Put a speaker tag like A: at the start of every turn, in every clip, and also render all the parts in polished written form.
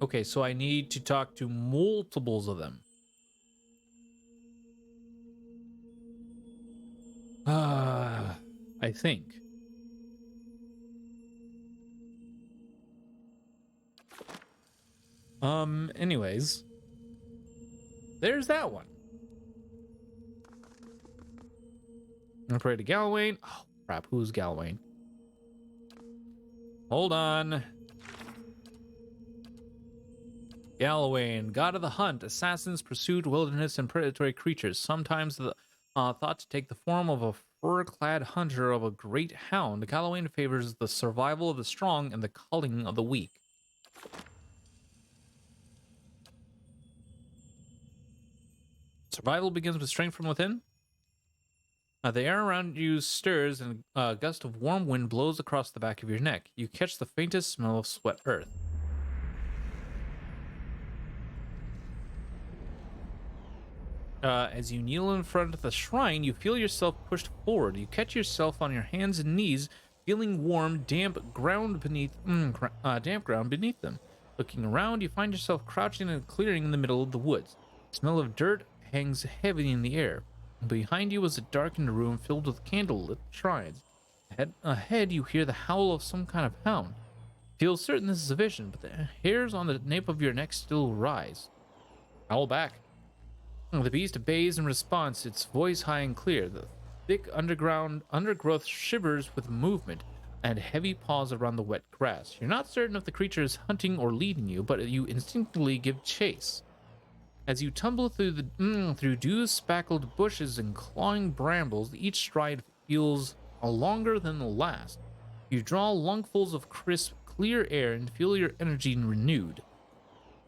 A: Okay, so I need to talk to multiples of them. I think. Anyways, there's that one. I pray to Galwain. Oh, crap. Who's Galwain? Hold on. Galwain, god of the hunt, assassins, pursuit, wilderness, and predatory creatures. Sometimes thought to take the form of a fur-clad hunter of a great hound, Galwain favors the survival of the strong and the culling of the weak. Survival begins with strength from within. The air around you stirs, and a gust of warm wind blows across the back of your neck. You catch the faintest smell of sweat earth. As you kneel in front of the shrine, you feel yourself pushed forward. You catch yourself on your hands and knees, feeling warm, damp ground beneath them. Looking around, you find yourself crouching in a clearing in the middle of the woods. The smell of dirt hangs heavy in the air. Behind you is a darkened room filled with candlelit shrines. Ahead, you hear the howl of some kind of hound. Feel certain this is a vision, but the hairs on the nape of your neck still rise. Howl back. The beast obeys in response, its voice high and clear. The thick undergrowth shivers with movement, and heavy paws around the wet grass. You're not certain if the creature is hunting or leading you, but you instinctively give chase. As you tumble through dew-speckled bushes and clawing brambles, each stride feels longer than the last. You draw lungfuls of crisp, clear air and feel your energy renewed.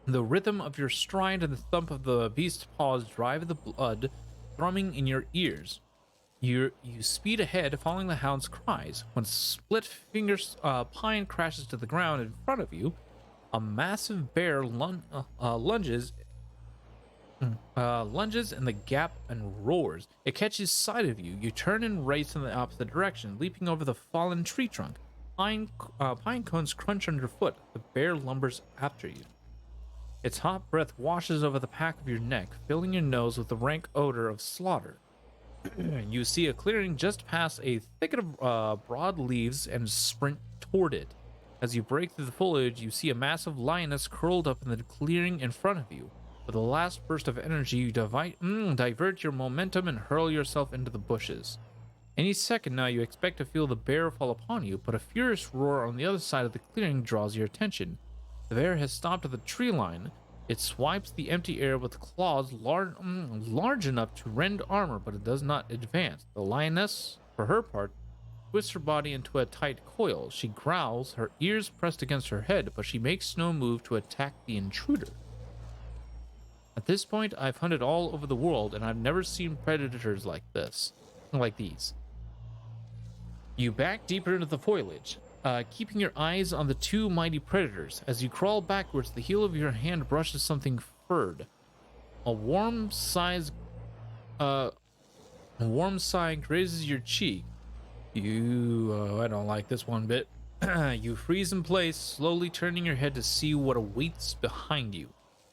A: The rhythm of your stride and the thump of the beast's paws drive the blood thrumming in your ears. You speed ahead, following the hound's cries. When split fingers pine crashes to the ground in front of you, a massive bear lunges in the gap and roars. It catches sight of you. You turn and race in the opposite direction, leaping over the fallen tree trunk. Pine cones crunch underfoot. The bear lumbers after you. Its hot breath washes over the back of your neck, filling your nose with the rank odor of slaughter. You see a clearing just past a thicket of broad leaves and sprint toward it. As you break through the foliage, you see a massive lioness curled up in the clearing in front of you. With a last burst of energy, you divert your momentum and hurl yourself into the bushes. Any second now, you expect to feel the bear fall upon you, but a furious roar on the other side of the clearing draws your attention. The bear has stopped at the tree line. It swipes the empty air with claws large enough to rend armor, but it does not advance. The lioness, for her part, twists her body into a tight coil. She growls, her ears pressed against her head, but she makes no move to attack the intruder. At this point, I've hunted all over the world, and I've never seen predators like these. You back deeper into the foliage, keeping your eyes on the two mighty predators. As you crawl backwards, the heel of your hand brushes something furred. A warm sigh grazes your cheek. I don't like this one bit. You freeze in place, slowly turning your head to see what awaits behind you.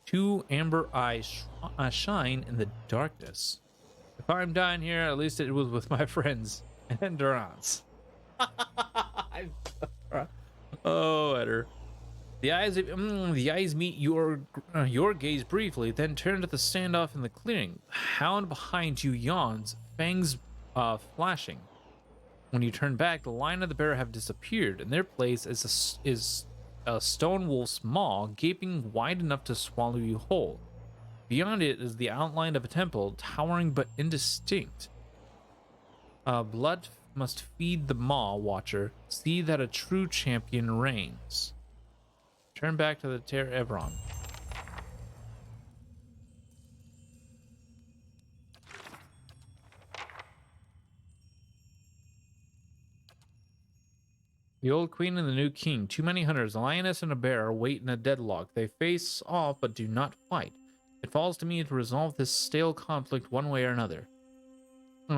A: Two amber eyes shine in the darkness. If I'm dying here, at least it was with my friends and Durance. Oh, Eder. The eyes meet your gaze briefly, then turn to the standoff in the clearing. The hound behind you yawns, fangs flashing. When you turn back, the lion and the bear have disappeared. In their place is a stone wolf's maw, gaping wide enough to swallow you whole. Beyond it is the outline of a temple, towering but indistinct. Blood must feed the maw, watcher. See that a true champion reigns. Turn back to the Ter Evron. The old queen and the new king. Too many hunters, a lioness and a bear, wait in a deadlock. They face off but do not fight. It falls to me to resolve this stale conflict one way or another.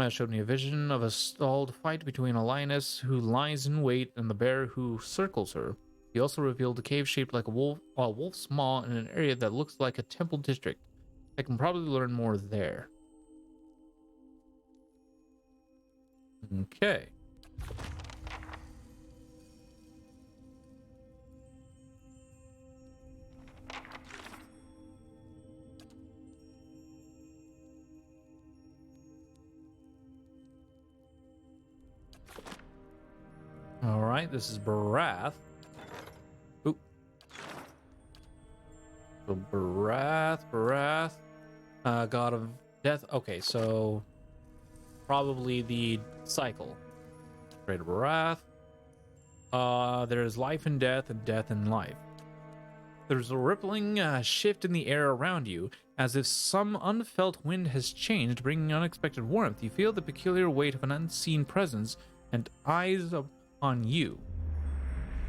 A: Showed me a vision of a stalled fight between a lioness who lies in wait and the bear who circles her. He also revealed a cave shaped like a wolf's maw in an area that looks like a temple district. I can probably learn more there. Okay. All right, this is Barath. Oop. So Barath, god of death. Okay, so probably the cycle. Great Barath. There's life and death and life. There's a rippling shift in the air around you, as if some unfelt wind has changed, bringing unexpected warmth. You feel the peculiar weight of an unseen presence and eyes on you.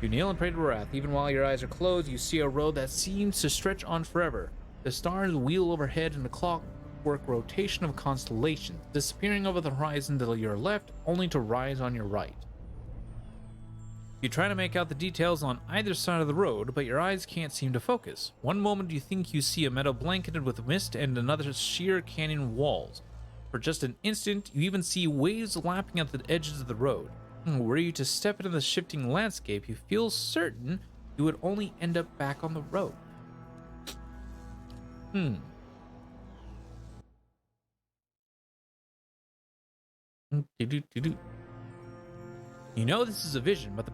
A: You kneel and pray to Barath. Even while your eyes are closed, you see a road that seems to stretch on forever. The stars wheel overhead in a clockwork rotation of constellations, disappearing over the horizon to your left, only to rise on your right. You try to make out the details on either side of the road, but your eyes can't seem to focus. One moment you think you see a meadow blanketed with mist and another sheer canyon walls. For just an instant, you even see waves lapping at the edges of the road. Were you to step into the shifting landscape, you feel certain you would only end up back on the road. You know this is a vision, but the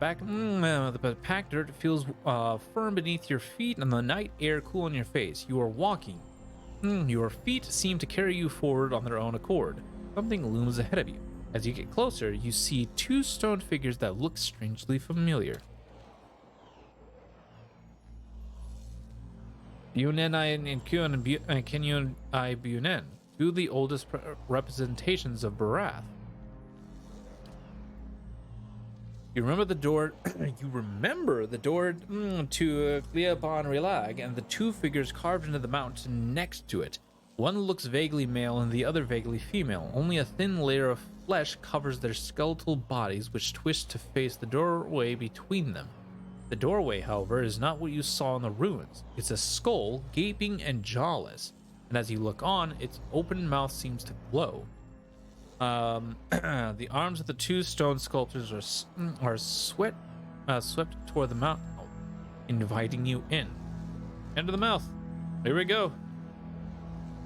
A: packed dirt feels firm beneath your feet and the night air cool on your face. You are walking. Your feet seem to carry you forward on their own accord. Something looms ahead of you. As you get closer, you see two stone figures that look strangely familiar. Bunenai and Kenyon I Bunen, two of the oldest representations of Barath. You remember the door to Cleobon Rilag and the two figures carved into the mountain next to it. One looks vaguely male and the other vaguely female. Only a thin layer of flesh covers their skeletal bodies, which twist to face the doorway between them. The doorway, however, is not what you saw in the ruins. It's a skull, gaping and jawless, and as you look on, its open mouth seems to glow. The arms of the two stone sculptures are swept toward the mouth, inviting you in. Enter the mouth. Here we go.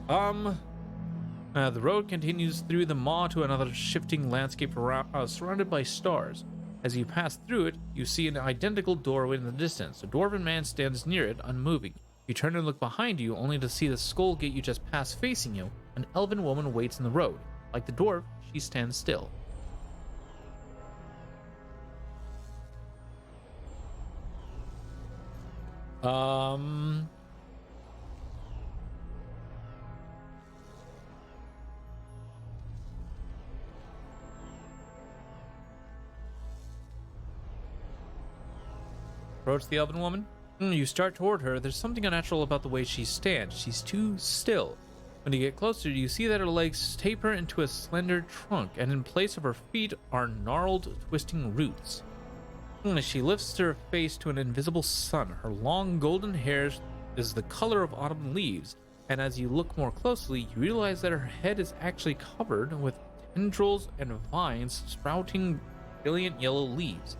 A: The road continues through the maw to another shifting landscape around, surrounded by stars. As you pass through it, you see an identical doorway in the distance. A dwarven man stands near it, unmoving. You turn and look behind you, only to see the skull gate you just passed facing you. An elven woman waits in the road. Like the dwarf, she stands still. Approach the elven woman. You start toward her. There's something unnatural about the way she stands. She's too still. When you get closer, you see that her legs taper into a slender trunk, and in place of her feet are gnarled, twisting roots. She lifts her face to an invisible sun. Her long golden hair is the color of autumn leaves, and as you look more closely, you realize that her head is actually covered with tendrils and vines sprouting brilliant yellow leaves.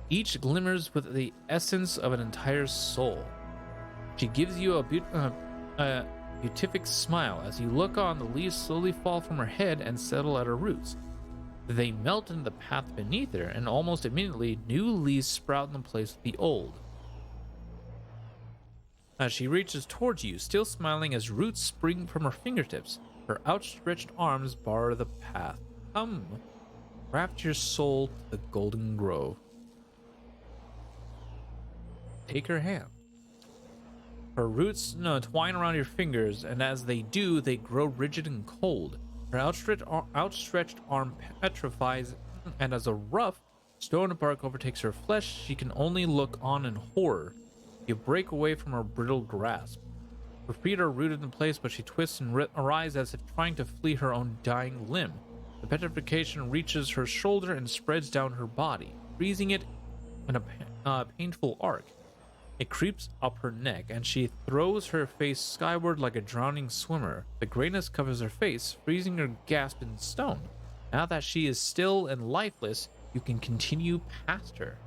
A: Each glimmers with the essence of an entire soul. She gives you a beatific smile. As you look on, the leaves slowly fall from her head and settle at her roots. They melt into the path beneath her, and almost immediately, new leaves sprout in the place of the old. As she reaches towards you, still smiling as roots spring from her fingertips, her outstretched arms bar the path. Come, craft your soul to the golden grove. Take her hand. Her roots twine around your fingers, and as they do, they grow rigid and cold. Her outstretched arm petrifies, and as a rough stone bark overtakes her flesh, she can only look on in horror. You break away from her brittle grasp. Her feet are rooted in place, but she twists and writhes as if trying to flee her own dying limb. The petrification reaches her shoulder and spreads down her body, freezing it in a painful arc. It creeps up her neck, and she throws her face skyward like a drowning swimmer. The grayness covers her face, freezing her gasp in stone. Now that she is still and lifeless, you can continue past her.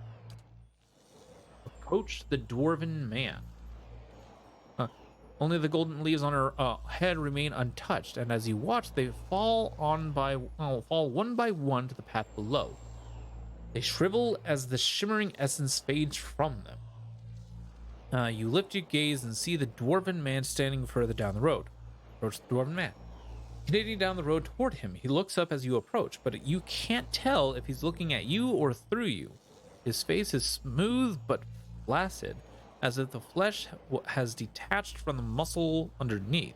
A: Approach the dwarven man. Only the golden leaves on her head remain untouched, and as you watch, they fall one by one to the path below. They shrivel as the shimmering essence fades from them. You lift your gaze and see the dwarven man standing further down the road. Approach the dwarven man. Continuing down the road toward him, he looks up as you approach, but you can't tell if he's looking at you or through you. His face is smooth but flaccid, as if the flesh has detached from the muscle underneath.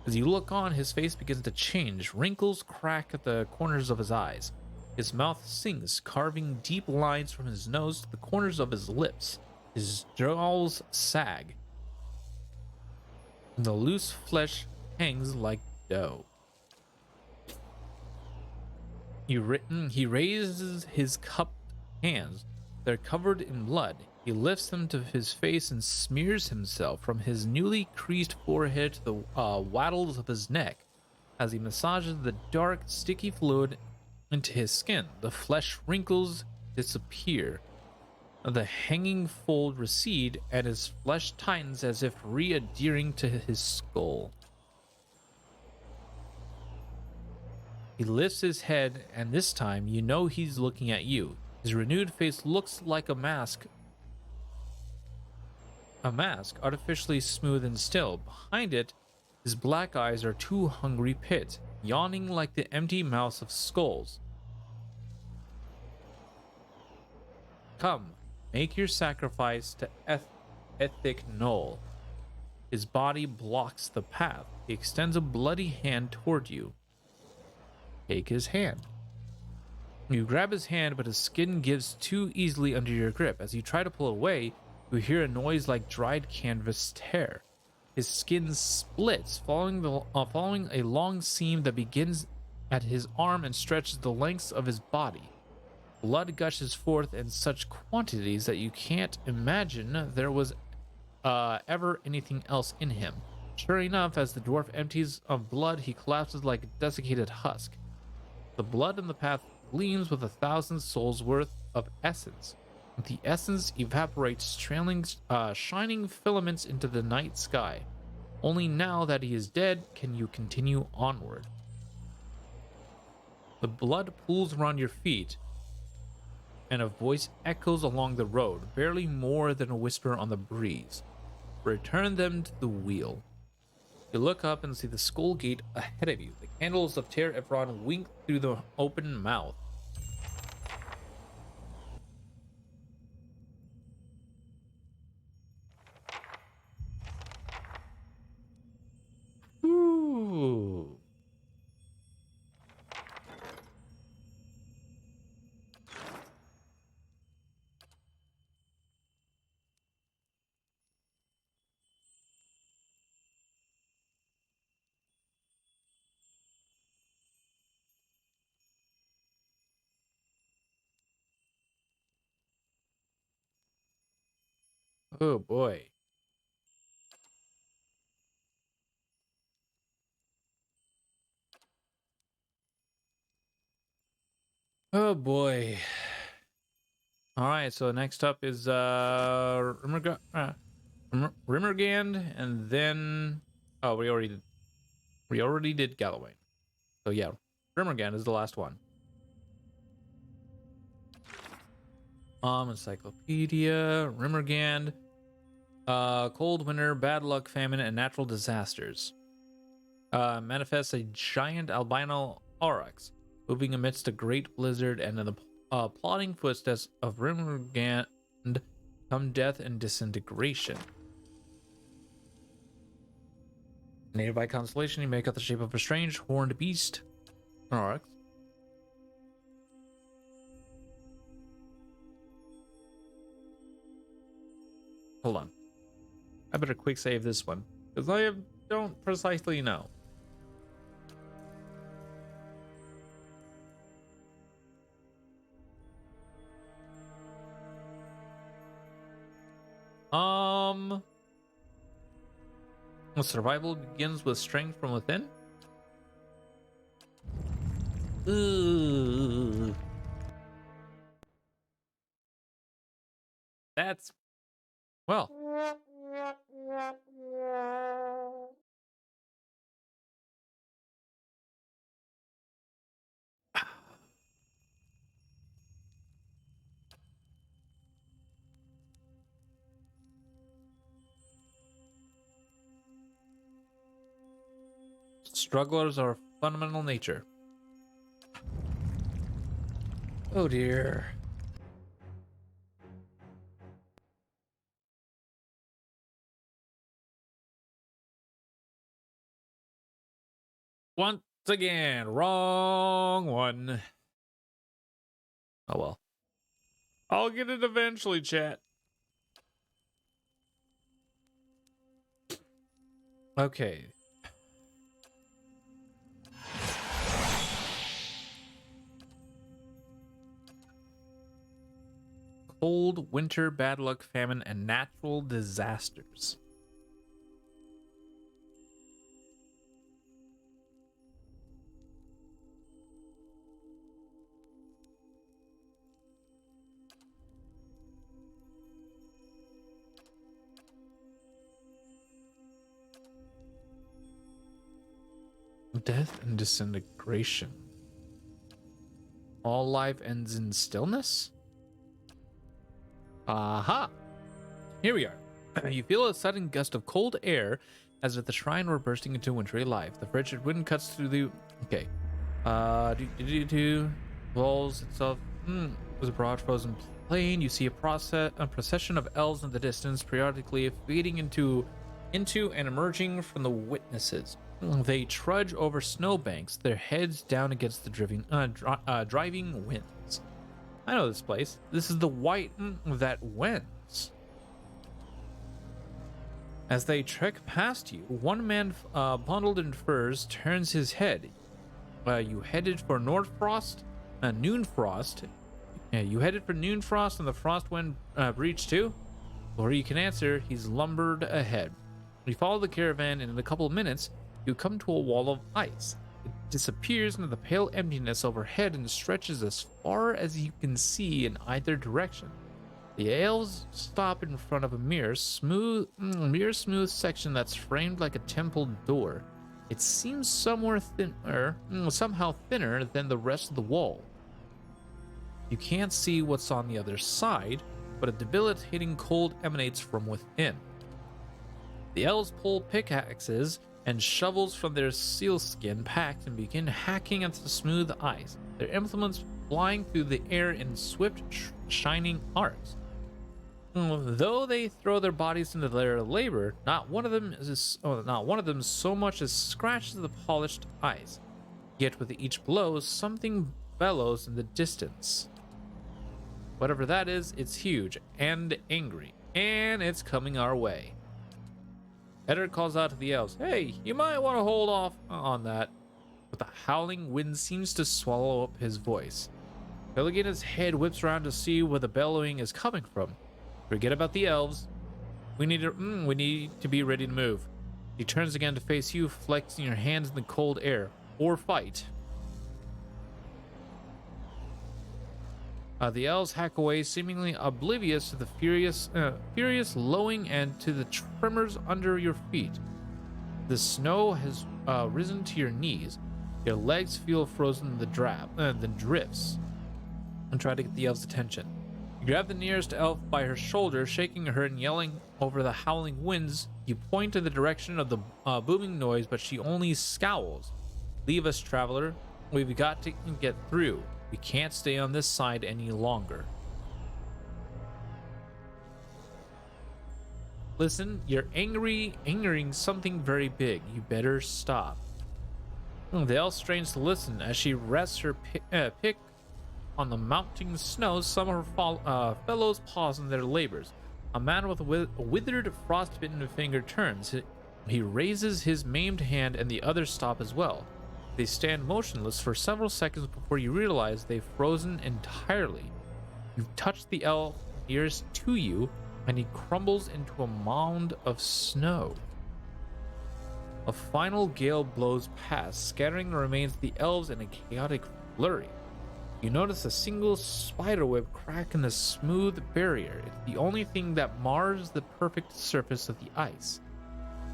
A: As you look on, his face begins to change. Wrinkles crack at the corners of his eyes. His mouth sinks, carving deep lines from his nose to the corners of his lips. His jaws sag. The loose flesh hangs like dough. He raises his cupped hands. They're covered in blood. He lifts them to his face and smears himself from his newly creased forehead to the wattles of his neck. As he massages the dark, sticky fluid into his skin, the flesh wrinkles disappear. The hanging fold recede, and his flesh tightens as if re-adhering to his skull. He lifts his head, and this time you know he's looking at you. His renewed face looks like a mask, artificially smooth and still. Behind it, his black eyes are two hungry pits, yawning like the empty mouths of skulls. Come, make your sacrifice to Ethic Knoll. His body blocks the path. He extends a bloody hand toward you. Take his hand. You grab his hand, but his skin gives too easily under your grip. As you try to pull away, you hear a noise like dried canvas tear. His skin splits, following a long seam that begins at his arm and stretches the lengths of his body. Blood gushes forth in such quantities that you can't imagine there was ever anything else in him. Sure enough, as the dwarf empties of blood, he collapses like a desiccated husk. The blood in the path gleams with 1,000 souls worth of essence. The essence evaporates, trailing shining filaments into the night sky. Only now that he is dead can you continue onward. The blood pools around your feet, and a voice echoes along the road, barely more than a whisper on the breeze. Return them to the wheel. You look up and see the skull gate ahead of you. The candles of Ter Evron wink through the open mouth. Ooh. Oh boy. Oh boy. All right, so next up is Rimmergand, and then we already did Galloway. So yeah, Rimmergand is the last one. Encyclopedia, Rimmergand, cold winter, bad luck, famine, and natural disasters. Manifests a giant albino aurochs moving amidst a great blizzard, and in the plodding footsteps of Rimmergand come death and disintegration. A nearby constellation, you make out the shape of a strange horned beast. Aurochs. Hold on. I better quick save this one, because I don't precisely know. Survival begins with strength from within. Ooh. That's, well. Strugglers are fundamental nature. Oh dear. Once again, wrong one. Oh well. I'll get it eventually, chat. Okay. Cold, winter, bad luck, famine, and natural disasters. Death and disintegration. All life ends in stillness? Aha! Here we are. You feel a sudden gust of cold air as if the shrine were bursting into wintry life. The frigid wind cuts through the... Okay. Walls itself was a broad frozen plain. You see a procession of elves in the distance, periodically fading into and emerging from the witnesses. They trudge over snowbanks, their heads down against the driving winds. I know this place. This is the white that wins. As they trek past you, one man bundled in furs turns his head. You headed for Noonfrost? You headed for Noonfrost and the Frostwind breach too? Or you can answer, he's lumbered ahead. You follow the caravan, and in a couple of minutes, you come to a wall of ice. It disappears into the pale emptiness overhead and stretches as far as you can see in either direction. The elves stop in front of a mirror smooth section that's framed like a temple door. It seems somehow thinner than the rest of the wall. You can't see what's on the other side, but a debilitating cold emanates from within. The elves pull pickaxes and shovels from their sealskin packs and begin hacking at the smooth ice, their implements flying through the air in swift, shining arcs. Though they throw their bodies into their labor, not one of them so much as scratches the polished ice. Yet with each blow, something bellows in the distance. Whatever that is, it's huge and angry, and it's coming our way. Eddard calls out to the elves, "Hey, you might want to hold off on that." But the howling wind seems to swallow up his voice. Pelagina's head whips around to see where the bellowing is coming from. Forget about the elves. We need to be ready to move. He turns again to face you, flexing your hands in the cold air. Or fight. The elves hack away, seemingly oblivious to the furious lowing and to the tremors under your feet. The snow has risen to your knees. Your legs feel frozen in the drifts. And try to get the elves' attention. You grab the nearest elf by her shoulder, shaking her and yelling over the howling winds. You point in the direction of the booming noise, but she only scowls. "Leave us, traveler. We've got to get through. We can't stay on this side any longer." "Listen, you're angering something very big. You better stop." The elf strains to listen as she rests her pick on the mounting snow. Some of her fellows pause in their labors. A man with a withered, frostbitten finger turns. He raises his maimed hand, and the others stop as well. They stand motionless for several seconds before you realize they've frozen entirely. You've touched the elf nearest to you, and he crumbles into a mound of snow. A final gale blows past, scattering the remains of the elves in a chaotic flurry. You notice a single spiderweb crack in the smooth barrier. It's the only thing that mars the perfect surface of the ice.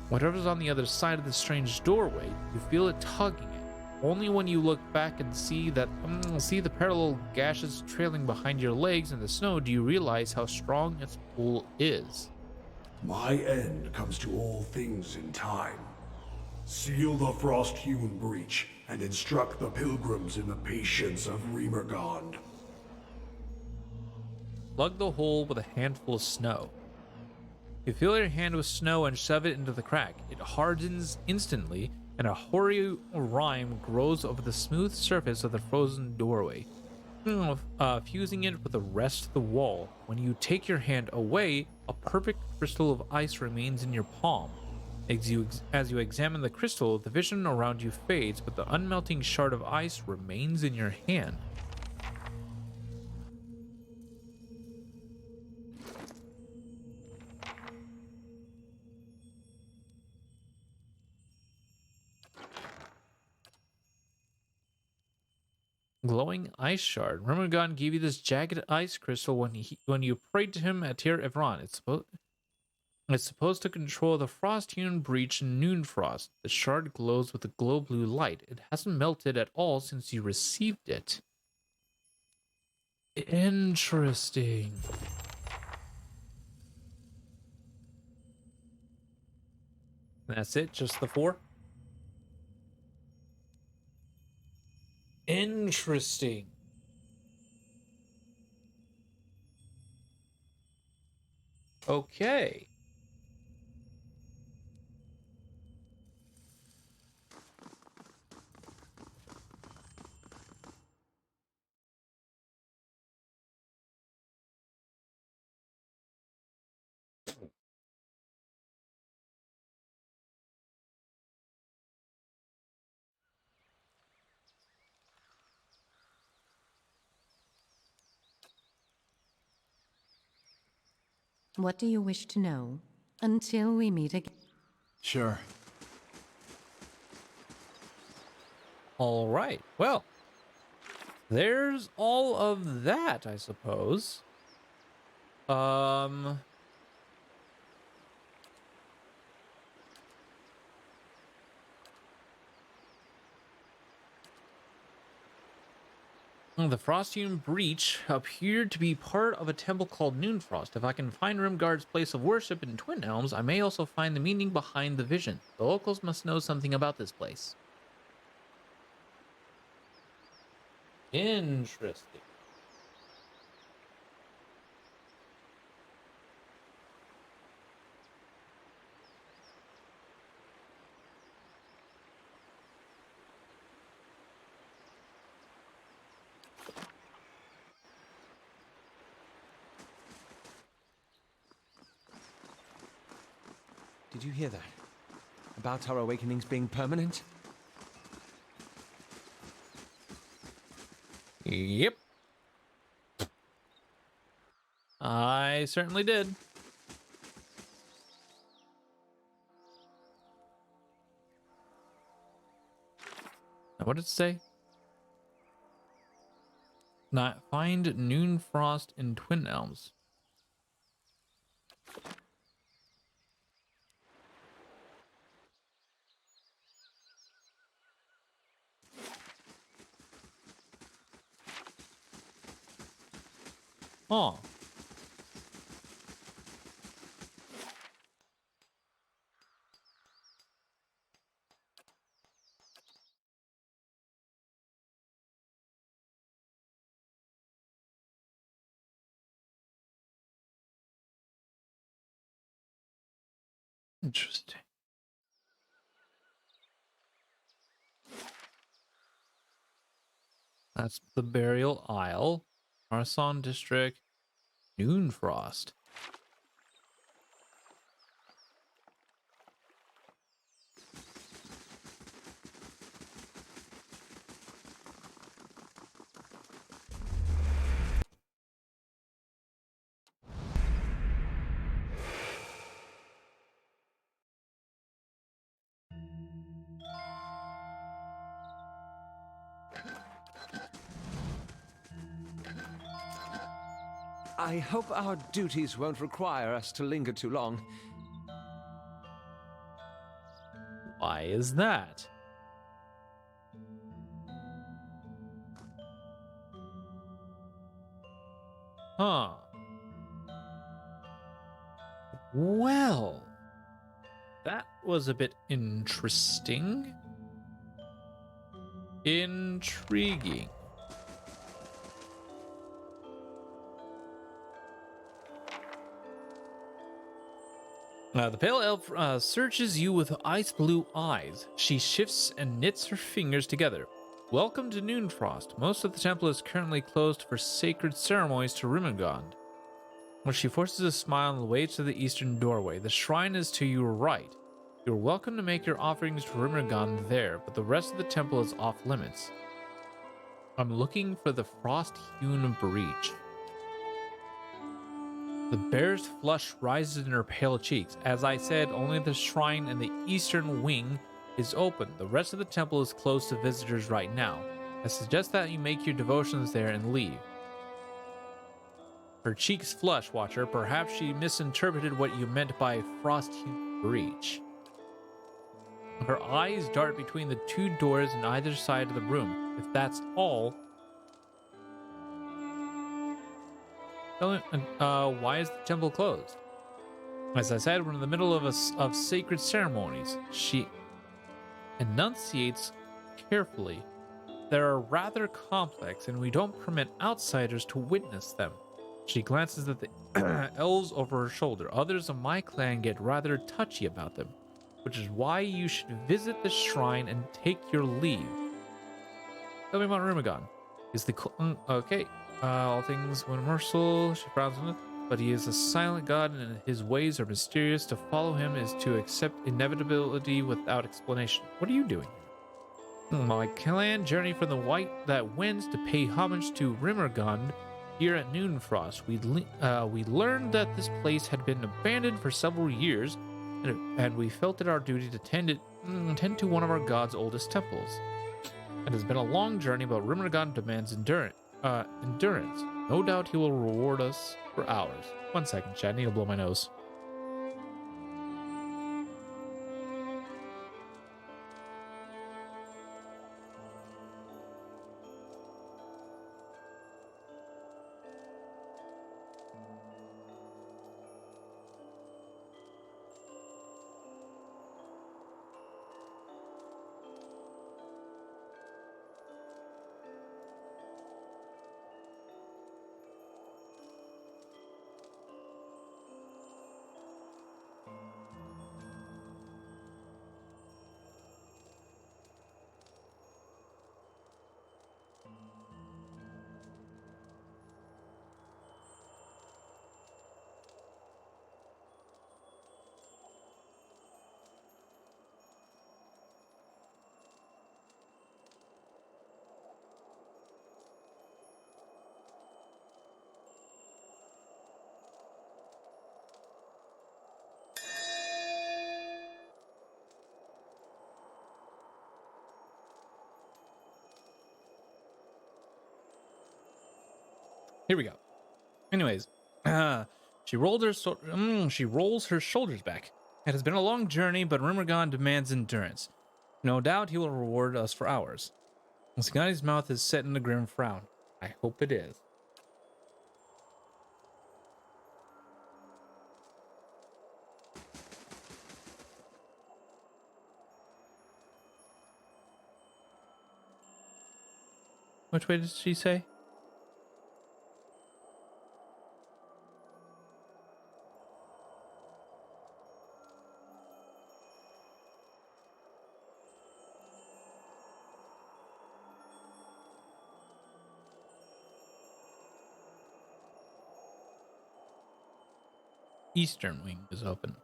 A: Whatever's on the other side of the strange doorway, you feel it tugging it. Only when you look back and see the parallel gashes trailing behind your legs in the snow do you realize how strong its pull is.
B: My end comes to all things in time. Seal the frost-hewn breach and instruct the pilgrims in the patience of Remergond.
A: Plug the hole with a handful of snow. You fill your hand with snow and shove it into the crack. It hardens instantly, and a hoary rime grows over the smooth surface of the frozen doorway, fusing it with the rest of the wall. When you take your hand away, a perfect crystal of ice remains in your palm. As you examine the crystal, the vision around you fades, but the unmelting shard of ice remains in your hand. Glowing ice shard. Remergon gave you this jagged ice crystal when you prayed to him at Tir Evron. It's supposed to control the frost-hewn breach in Noonfrost. The shard glows with a glow-blue light. It hasn't melted at all since you received it. Interesting. That's it? Just the 4? Interesting. Okay.
C: What do you wish to know? Until we meet again.
D: Sure.
A: All right. Well, there's all of that, I suppose. The Frost-hewn breach appeared to be part of a temple called Noonfrost. If I can find Rimgard's place of worship in Twin Elms, I may also find the meaning behind the vision. The locals must know something about this place. Interesting.
D: Did you hear that? About our awakenings being permanent?
A: Yep. I certainly did. Now, what did it say? Not find Noonfrost in Twin Elms. Oh. Interesting. That's the Burial Isle, Marsan District, Noonfrost.
D: I hope our duties won't require us to linger too long.
A: Why is that? Huh. Well, that was a bit interesting. Intriguing. The pale elf searches you with ice blue eyes. She shifts and knits her fingers together. Welcome to Noonfrost. Most of the temple is currently closed for sacred ceremonies to Rimmergond. When she forces a smile and waves to the eastern doorway, the shrine is to your right. You're welcome to make your offerings to Rimmergond there, but the rest of the temple is off limits. I'm looking for the frost-hewn breach. The bear's flush rises in her pale cheeks. As I said, only the shrine in the eastern wing is open. The rest of the temple is closed to visitors right now. I suggest that you make your devotions there and leave. Her cheeks flush, Watcher. Perhaps she misinterpreted what you meant by frost-hewn breach. Her eyes dart between the two doors on either side of the room. If that's all, why is the temple closed? As I said, we're in the middle of sacred ceremonies. She enunciates carefully. They are rather complex, and we don't permit outsiders to witness them. She glances at the elves over her shoulder. Others of my clan get rather touchy about them, which is why you should visit the shrine and take your leave. Tell me about Rimmergond. Is the okay? All things universal. She frowns on it, but he is a silent god, and his ways are mysterious. To follow him is to accept inevitability without explanation. What are you doing here? My clan journey from the White that Winds to pay homage to Rimmergond. Here at Noonfrost, we learned that this place had been abandoned for several years, and we felt it our duty to tend to one of our god's oldest temples. It has been a long journey, but Rimmergond demands endurance. No doubt he will reward us for hours. 1 second, chat. I need to blow my nose. Here we go. Anyways, she rolls her shoulders back. It has been a long journey, but Rimmergond demands endurance. No doubt he will reward us for ours. Scottie's mouth is set in a grim frown. I hope it is. Which way did she say? Eastern wing is open.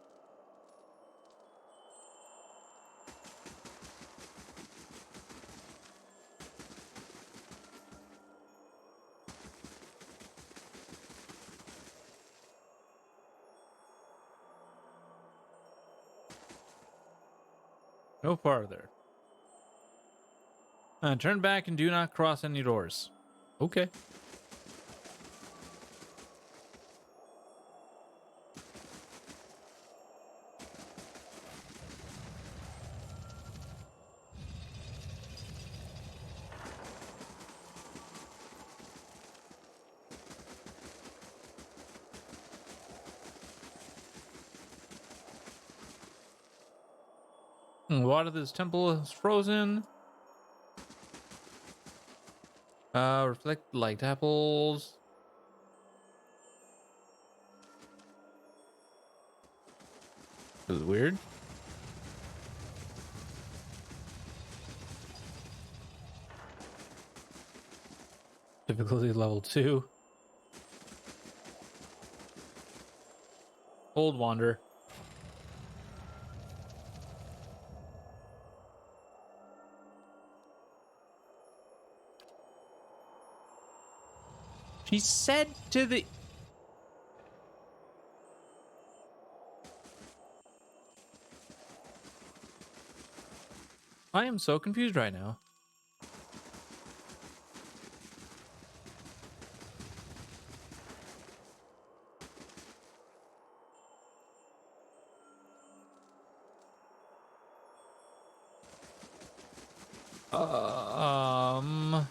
A: No farther. Turn back and do not cross any doors. Okay. Water of this temple is frozen. Reflect light apples. This is weird. Difficulty level 2. Old Wander. She said to the... I am so confused right now. Um...